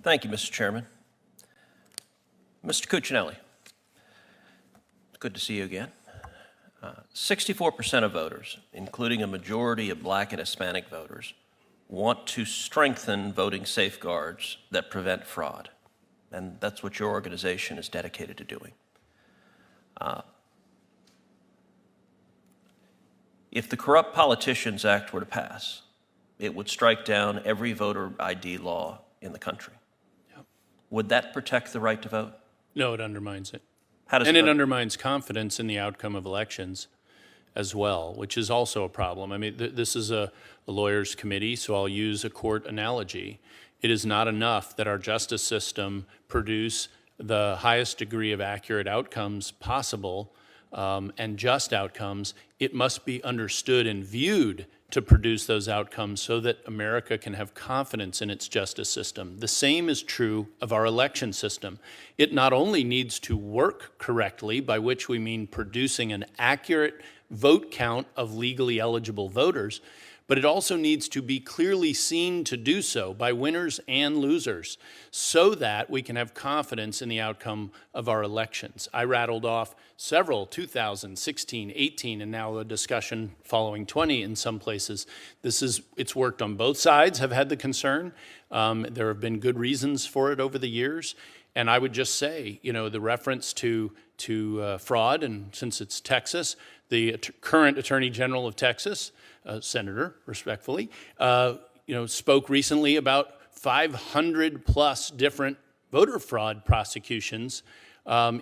Thank you, Mr. Chairman. Mr. Cuccinelli, good to see you again. 64% of voters, including a majority of Black and Hispanic voters, want to strengthen voting safeguards that prevent fraud. And that's what your organization is dedicated to doing. If the Corrupt Politicians Act were to pass, it would strike down every voter ID law in the country. Yep. Would that protect the right to vote? No, it undermines it. How does and it undermines confidence in the outcome of elections as well, which is also a problem. I mean, this is a lawyer's committee, so I'll use a court analogy. It is not enough that our justice system produce the highest degree of accurate outcomes possible and just outcomes. It must be understood and viewed to produce those outcomes so that America can have confidence in its justice system. The same is true of our election system. It not only needs to work correctly, by which we mean producing an accurate vote count of legally eligible voters, but it also needs to be clearly seen to do so by winners and losers so that we can have confidence in the outcome of our elections. I rattled off several, 2016, 18, and now a discussion following 20 in some places. It's worked on both sides, have had the concern. There have been good reasons for it over the years. And I would just say, you know, the reference to fraud, and since it's Texas, the current Attorney General of Texas, Senator, respectfully, spoke recently about 500 plus different voter fraud prosecutions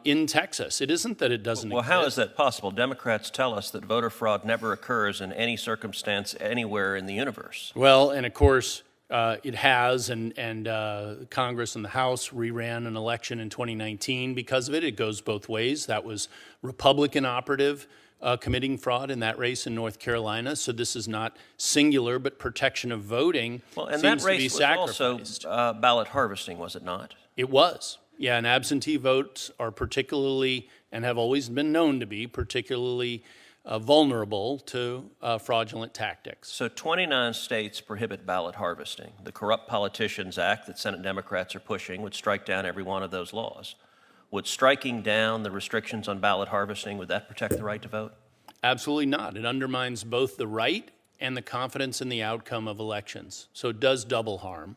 in Texas. It isn't that it doesn't exist. How is that possible? Democrats tell us that voter fraud never occurs in any circumstance anywhere in the universe. Well, and of course, it has, and Congress and the House reran an election in 2019 because of it. It goes both ways. That was Republican operative committing fraud in that race in North Carolina. So this is not singular, but protection of voting and seems that race to be was sacrificed. Also ballot harvesting, was it not? It was. Yeah, and absentee votes are particularly, and have always been known to be, particularly vulnerable to fraudulent tactics. So 29 states prohibit ballot harvesting. The Corrupt Politicians Act that Senate Democrats are pushing would strike down every one of those laws. Would striking down the restrictions on ballot harvesting, would that protect the right to vote? Absolutely not. It undermines both the right and the confidence in the outcome of elections. So it does double harm.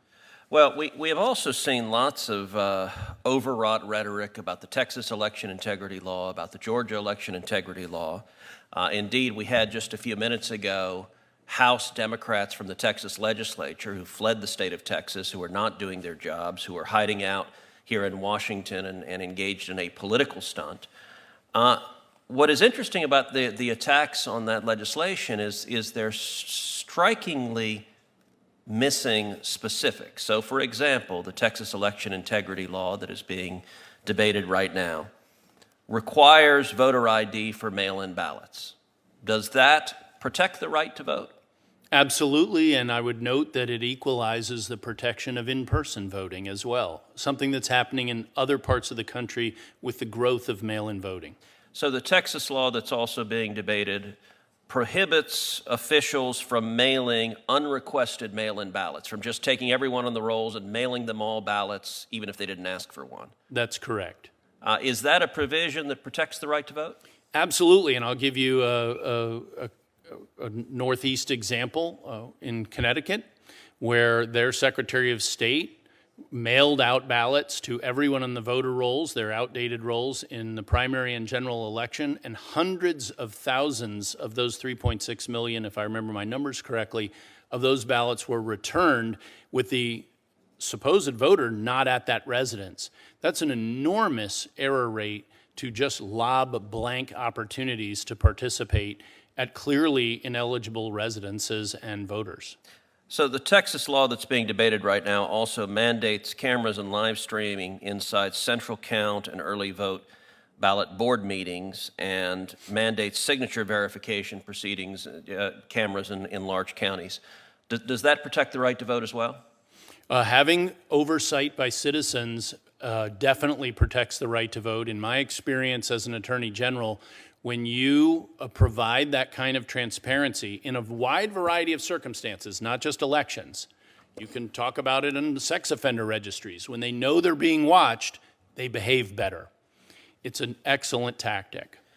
Well, we have also seen lots of overwrought rhetoric about the Texas election integrity law, about the Georgia election integrity law. Indeed, we had just a few minutes ago House Democrats from the Texas legislature who fled the state of Texas, who are not doing their jobs, who are hiding out here in Washington and engaged in a political stunt. What is interesting about the attacks on that legislation is they're strikingly missing specifics. So, for example, the Texas election integrity law that is being debated right now requires voter ID for mail-in ballots. Does that protect the right to vote? Absolutely, and I would note that it equalizes the protection of in-person voting as well, something that's happening in other parts of the country with the growth of mail-in voting. So the Texas law that's also being debated prohibits officials from mailing unrequested mail-in ballots, from just taking everyone on the rolls and mailing them all ballots, even if they didn't ask for one. That's correct. Is that a provision that protects the right to vote? Absolutely, and I'll give you a Northeast example in Connecticut, where their Secretary of State mailed out ballots to everyone on the voter rolls, their outdated rolls, in the primary and general election, and hundreds of thousands of those 3.6 million, if I remember my numbers correctly, of those ballots were returned with the supposed voter not at that residence. That's an enormous error rate to just lob blank opportunities to participate at clearly ineligible residences and voters. So the Texas law that's being debated right now also mandates cameras and live streaming inside central count and early vote ballot board meetings, and mandates signature verification proceedings, cameras in large counties. Does that protect the right to vote as well? Having oversight by citizens definitely protects the right to vote. In my experience as an attorney general, when you provide that kind of transparency in a wide variety of circumstances, not just elections, You can talk about it in the sex offender registries. When they know they're being watched, they behave better. It's an excellent tactic.